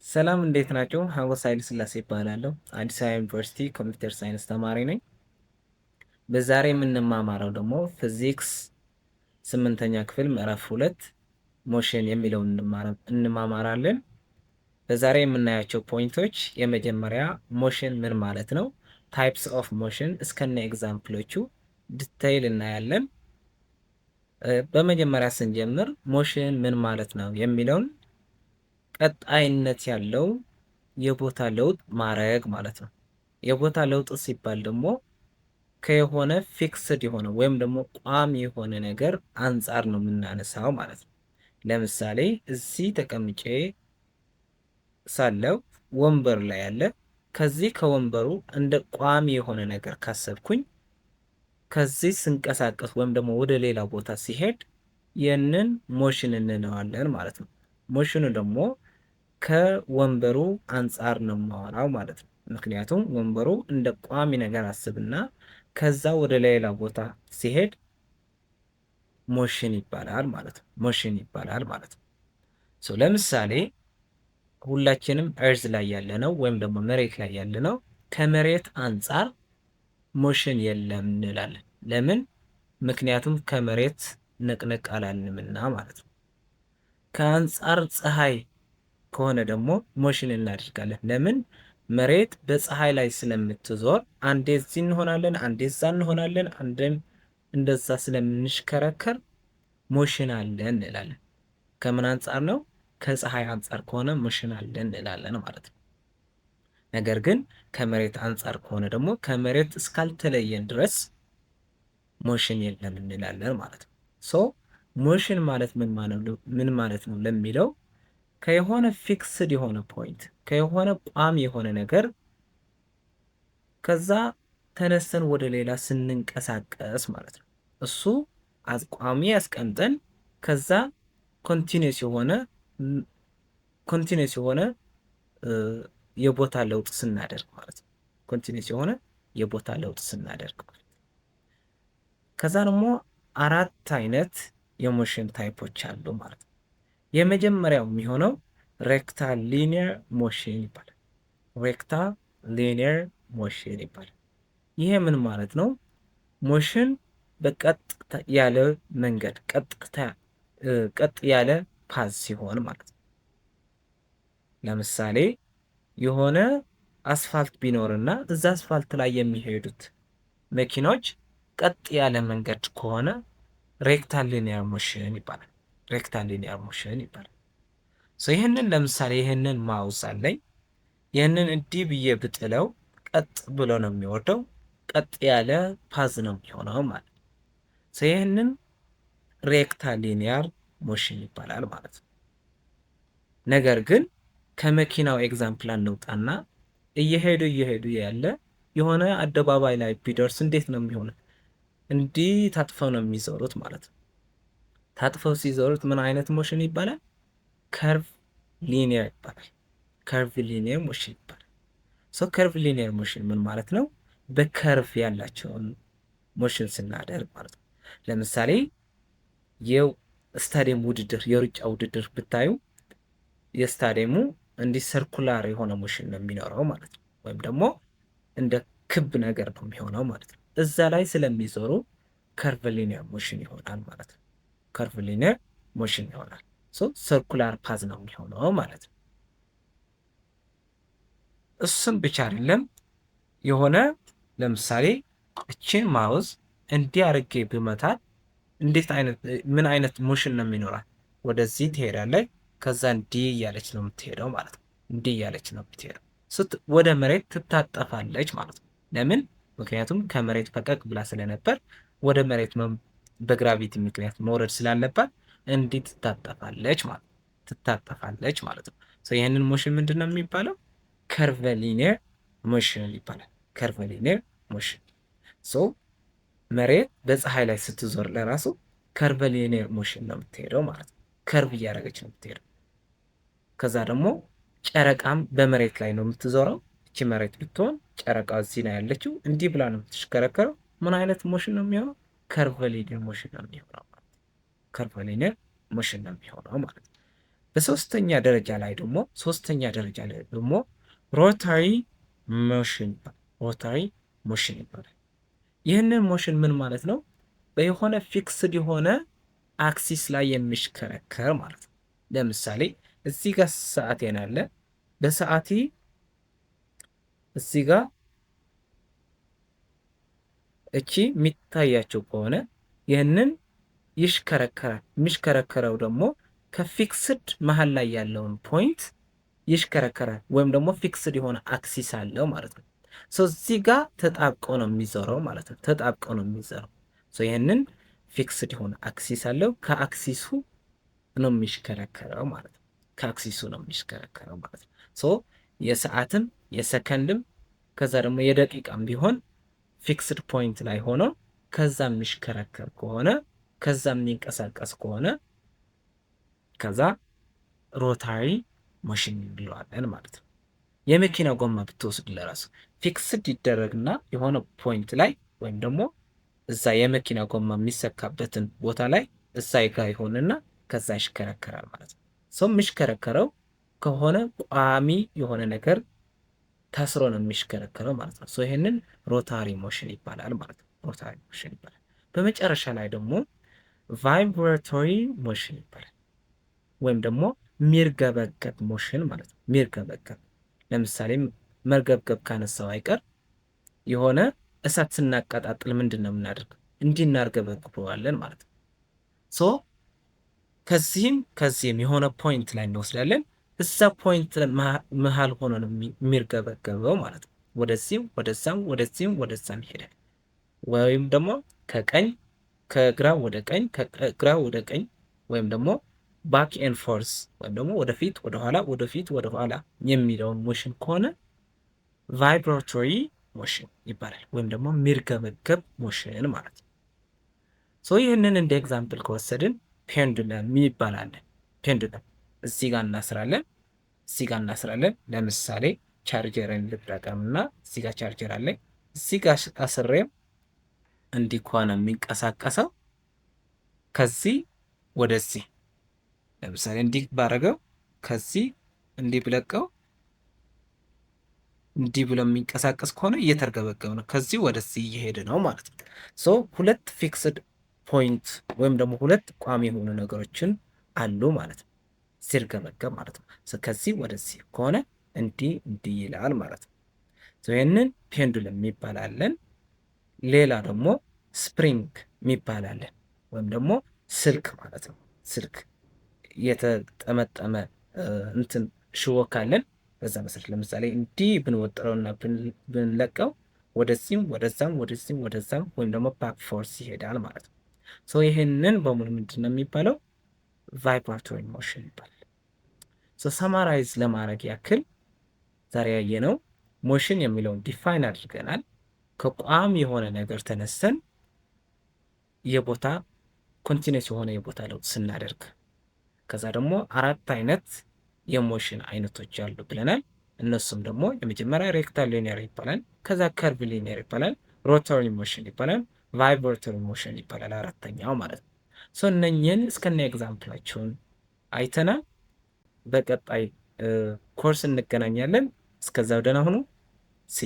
ሰላም እንዴት ናቸው? ሀጎስ ኃይለ ሥላሴ ይባላለሁ። አዲስ አበባ ዩኒቨርሲቲ ኮምፒውተር ሳይንስ ተማሪ ነኝ። በዛሬ የምንማማረው ደግሞ ፊዚክስ 8ኛ ክፍል ምዕራፍ 2 ሞሽን የሚለውን እንማማራለን። በዛሬ የምናያቸው ፖይንቶች የመጀመሪያ ሞሽን ምን ማለት ነው፣ ታይፕስ ኦፍ ሞሽን እስከነ ኤግዛምፕሎቹ ዲቴይል እናያለን። በመጀመሪያ ስንጀምር ሞሽን ምን ማለት ነው የሚለውን ቀጣይነት ያለው የቦታ ለውጥ ማድረግ ማለት ነው። የቦታ ለውጥ ሲባል ደግሞ ከየሆነ ፊክስድ የሆነ ወይም ደግሞ ቋሚ የሆነ ነገር አንጻር ነው የምናነሳው ማለት ነው። ለምሳሌ እዚህ ተቀምጬ ሳለው ወንበር ላይ ያለ ከዚህ ከወንበሩ እንደ ቋሚ የሆነ ነገር ካሰብኩኝ ከዚህ ስንቀሳቀስ ወይም ደግሞ ወደ ሌላ ቦታ ሲሄድ ይህንን ሞሽን እንለዋለን ማለት ነው። ሞሽኑ ደግሞ ከወንበሩ አንጻር ነው የማወራው ማለት ነው። ምክንያቱም ወንበሩ እንደ ቋሚ ነገር አስብና ከዛ ወደ ሌላ ቦታ ሲሄድ ሞሽን ይባላል ማለት ነው። ሞሽን ይባላል ማለት ነው። ለምሳሌ ሁላችንም እርዝ ላይ ያለ ነው ወይም ደግሞ መሬት ላይ ያለ ነው ከመሬት አንጻር ሞሽን የለም እንላለን። ለምን? ምክንያቱም ከመሬት ንቅንቅ አላልንምና ማለት ነው። ከአንጻር ፀሐይ ከሆነ ደግሞ ሞሽን እናደርጋለን። ለምን? መሬት በፀሐይ ላይ ስለምትዞር አንዴ እዚህ እንሆናለን፣ አንዴ እዛ እንሆናለን፣ አንዴም እንደዛ ስለምንሽከረከር ሞሽን አለን እንላለን። ከምን አንጻር ነው? ከፀሐይ አንጻር ከሆነ ሞሽን አለን እንላለን ማለት ነው። ነገር ግን ከመሬት አንጻር ከሆነ ደግሞ ከመሬት እስካልተለየን ድረስ ሞሽን የለም እንላለን ማለት ነው። ሞሽን ማለት ምን ማለት ነው ለሚለው ከየሆነ ፊክስድ የሆነ ፖይንት ከየሆነ ቋሚ የሆነ ነገር ከዛ ተነስተን ወደ ሌላ ስንንቀሳቀስ ማለት ነው። እሱ ቋሚ ያስቀምጠን ከዛ ኮንቲኒስ የሆነ የቦታ ለውጥ ስናደርግ ማለት ነው። ኮንቲኒስ የሆነ የቦታ ለውጥ ስናደርግ ማለት ነው። ከዛ ደግሞ 4 አይነት የሞሽን ታይፖች አሉ ማለት ነው። የመጀመሪያው የሚሆነው ሬክታል ሊኒየር ሞሽን ይባላል። ሬክታል ሊኒየር ሞሽን ይባላል። ይሄ ምን ማለት ነው? ሞሽን በቀጥ ያለ መንገድ ቀጥ ያለ ፓዝ ሲሆን ማለት ነው። ለምሳሌ የሆነ አስፋልት ቢኖርና እዛ አስፋልት ላይ የሚሄዱት መኪኖች ቀጥ ያለ መንገድ ከሆነ ሬክታል ሊኒየር ሞሽን ይባላል። ሬክታል ሊኒየር ሞሽን ይባላል። ይህንን ለምሳሌ ይህንን ማውስ አለኝ። ይህንን እንዲህ ብዬ ብጥለው ቀጥ ብሎ ነው የሚወርደው። ቀጥ ያለ ፓዝ ነው የሚሆነው ማለት ነው። ይህንን ሬክታል ሊኒየር ሞሽን ይባላል ማለት ነው። ነገር ግን ከመኪናው ኤግዛምፕል እንውጣና እየሄዱ ያለ የሆነ አደባባይ ላይ ቢደርስ እንዴት ነው የሚሆነው? እንዲህ ታጥፈው ነው የሚዞሩት ማለት ነው። ታጥፈው ሲዞሩት ምን አይነት ሞሽን ይባላል? ከርቭ ሊኒየር ይባላል። ከርቭ ሊኒየር ሞሽን ይባላል። ከርቭ ሊኒየር ሞሽን ምን ማለት ነው? በከርቭ ያላቸውን ሞሽን ስናደርግ ማለት ነው። ለምሳሌ የስታዲየም ውድድር የሩጫ ውድድር ብታዩ የስታዲየሙ እንዲህ ሰርኩላር የሆነ ሞሽን ነው የሚኖረው ማለት ነው። ወይም ደግሞ እንደ ክብ ነገር ነው የሚሆነው ማለት ነው። እዛ ላይ ስለሚዞሩ ከርቭ ሊኒየር ሞሽን ይሆናል ማለት ነው። ከርቭ ሊኒየር ሞሽን ይሆናል። ሰርኩላር ፓዝ ነው የሚሆነው ማለት ነው። እሱም ብቻ አይደለም። የሆነ ለምሳሌ እችን ማውዝ እንዲህ አድርጌ ብመታት ምን አይነት ሞሽን ነው የሚኖራል? ወደዚህ ትሄዳለች፣ ከዛ እንዲህ እያለች ነው የምትሄደው ማለት ነው። እንዲህ እያለች ነው የምትሄደው። ወደ መሬት ትታጠፋለች ማለት ነው። ለምን? ምክንያቱም ከመሬት ፈቀቅ ብላ ስለነበር ወደ መሬት በግራቪቲ ምክንያት መውረድ ስላለባት እንዲህ ትታጠፋለች ማለት ነው። ይህንን ሞሽን ምንድን ነው የሚባለው? ከርቭ ሊኒየር ሞሽን ይባላል። ከርቭ ሊኒየር ሞሽን። መሬት በፀሐይ ላይ ስትዞር ለራሱ ከርቭ ሊኒየር ሞሽን ነው የምትሄደው ማለት ነው። ከርቭ እያደረገች ነው የምትሄደው። ከዛ ደግሞ ጨረቃም በመሬት ላይ ነው የምትዞረው። እቺ መሬት ብትሆን ጨረቃ እዚህ ነው ያለችው። እንዲህ ብላ ነው የምትሽከረከረው። ምን አይነት ሞሽን ነው የሚሆነው? ከርቭ ሊኒየር ሞሽን ነው የሚሆነው ማለት ነው። ከርቭ ሊኒየር ሞሽን ነው የሚሆነው ማለት ነው። በሶስተኛ ደረጃ ላይ ደግሞ ሮታሪ ሞሽን ይባላል። ሮታሪ ሞሽን ይባላል። ይህንን ሞሽን ምን ማለት ነው? በየሆነ ፊክስድ የሆነ አክሲስ ላይ የሚሽከረከር ማለት ነው። ለምሳሌ እዚህ ጋር ሰዓቴን አለ። በሰዓቴ እዚህ ጋር እቺ የሚታያቸው ከሆነ ይህንን ይሽከረከራል። የሚሽከረከረው ደግሞ ከፊክስድ መሀል ላይ ያለውን ፖይንት ይሽከረከራል፣ ወይም ደግሞ ፊክስድ የሆነ አክሲስ አለው ማለት ነው። እዚህ ጋር ተጣብቆ ነው የሚዞረው ማለት ነው። ተጣብቆ ነው የሚዞረው። ይህንን ፊክስድ የሆነ አክሲስ አለው። ከአክሲሱ ነው የሚሽከረከረው ማለት ነው። ከአክሲሱ ነው የሚሽከረከረው ማለት ነው። የሰዓትም የሰከንድም ከዛ ደግሞ የደቂቃም ቢሆን ፊክስድ ፖይንት ላይ ሆኖ ከዛ የሚሽከረከር ከሆነ ከዛ የሚንቀሳቀስ ከሆነ ከዛ ሮታሪ ሞሽን እንለዋለን ማለት ነው። የመኪና ጎማ ብትወስድ ለራሱ ፊክስድ ይደረግና የሆነ ፖይንት ላይ ወይም ደግሞ እዛ የመኪና ጎማ የሚሰካበትን ቦታ ላይ እዛ ጋ ይሆንና ከዛ ይሽከረከራል ማለት ነው። ሰው የሚሽከረከረው ከሆነ ቋሚ የሆነ ነገር ታስሮ ነው የሚሽከረከረው ማለት ነው። ይህንን ሮታሪ ሞሽን ይባላል ማለት ነው። ሮታሪ ሞሽን ይባላል። በመጨረሻ ላይ ደግሞ ቫይብራቶሪ ሞሽን ይባላል፣ ወይም ደግሞ ሚርገበገብ ሞሽን ማለት ነው። ሚርገበገብ ለምሳሌ መርገብገብ ካነሳው አይቀር የሆነ እሳት ስናቀጣጥል ምንድን ነው የምናደርገው? እንዲህ እናርገበግበዋለን ማለት ነው። ከዚህም የሆነ ፖይንት ላይ እንወስዳለን። እዛ ፖይንት መሀል ሆኖ ነው የሚርገበገበው ማለት ነው። ወደዚህም ወደዛም ይሄዳል። ወይም ደግሞ ከግራ ወደ ቀኝ ከግራ ወደ ቀኝ ወይም ደግሞ ባክ ኤንድ ፎርስ ወይም ደግሞ ወደፊት ወደኋላ ወደፊት ወደኋላ የሚለውን ሞሽን ከሆነ ቫይብራቶሪ ሞሽን ይባላል፣ ወይም ደግሞ ሚርገበገብ ሞሽን ማለት ነው። ይህንን እንደ ኤግዛምፕል ከወሰድን ፔንዱለም ይባላል። ፔንዱለም እዚህ ጋር እናስራለን። ለምሳሌ ቻርጀርን ልጠቀምና እዚህ ጋር ቻርጀር አለኝ። እዚህ ጋር አስሬም እንዲህ ከሆነ የሚንቀሳቀሰው ከዚህ ወደዚህ ለምሳሌ እንዲህ ባረገው ከዚህ እንዲህ ብለቀው እንዲህ ብሎ የሚንቀሳቀስ ከሆነ እየተርገበገበ ነው፣ ከዚህ ወደዚህ እየሄደ ነው ማለት ነው። ሁለት ፊክስድ ፖይንት ወይም ደግሞ ሁለት ቋሚ የሆኑ ነገሮችን አሉ ማለት ነው፣ ሲርገበገብ ማለት ነው። ከዚህ ወደዚህ ከሆነ እንዲህ ይላል ማለት ነው። ይህንን ፔንዱለም የሚባላለን። ሌላ ደግሞ ስፕሪንግ የሚባላለን ወይም ደግሞ ስልክ ማለት ነው። ስልክ የተጠመጠመ እንትን ሽቦ ካለን በዛ መሰረት ለምሳሌ እንዲህ ብንወጥረውና ብንለቀው ወደዚህም ወደዛም ወይም ደግሞ ባክ ፎርስ ይሄዳል ማለት ነው። ይህንን በሙሉ ምንድን ነው የሚባለው? ቫይብራቶሪ ሞሽን ይባላል። ሰማራይዝ ለማድረግ ያክል ዛሬ ያየነው ሞሽን የሚለውን ዲፋይን አድርገናል። ከቋሚ የሆነ ነገር ተነስተን የቦታ ኮንቲኒስ የሆነ የቦታ ለውጥ ስናደርግ ከዛ ደግሞ 4 አይነት የሞሽን አይነቶች አሉ ብለናል። እነሱም ደግሞ የመጀመሪያ ሬክታል ሊኒየር ይባላል፣ ከዛ ከርቭ ሊኒየር ይባላል፣ ሮታሪ ሞሽን ይባላል፣ ቫይብራቶሪ ሞሽን ይባላል አራተኛው ማለት ነው። እነኝህን እስከነ ኤግዛምፕላቸውን አይተናል። በቀጣይ ኮርስ እንገናኛለን። እስከዛው ደህና ሁኑ። ሲ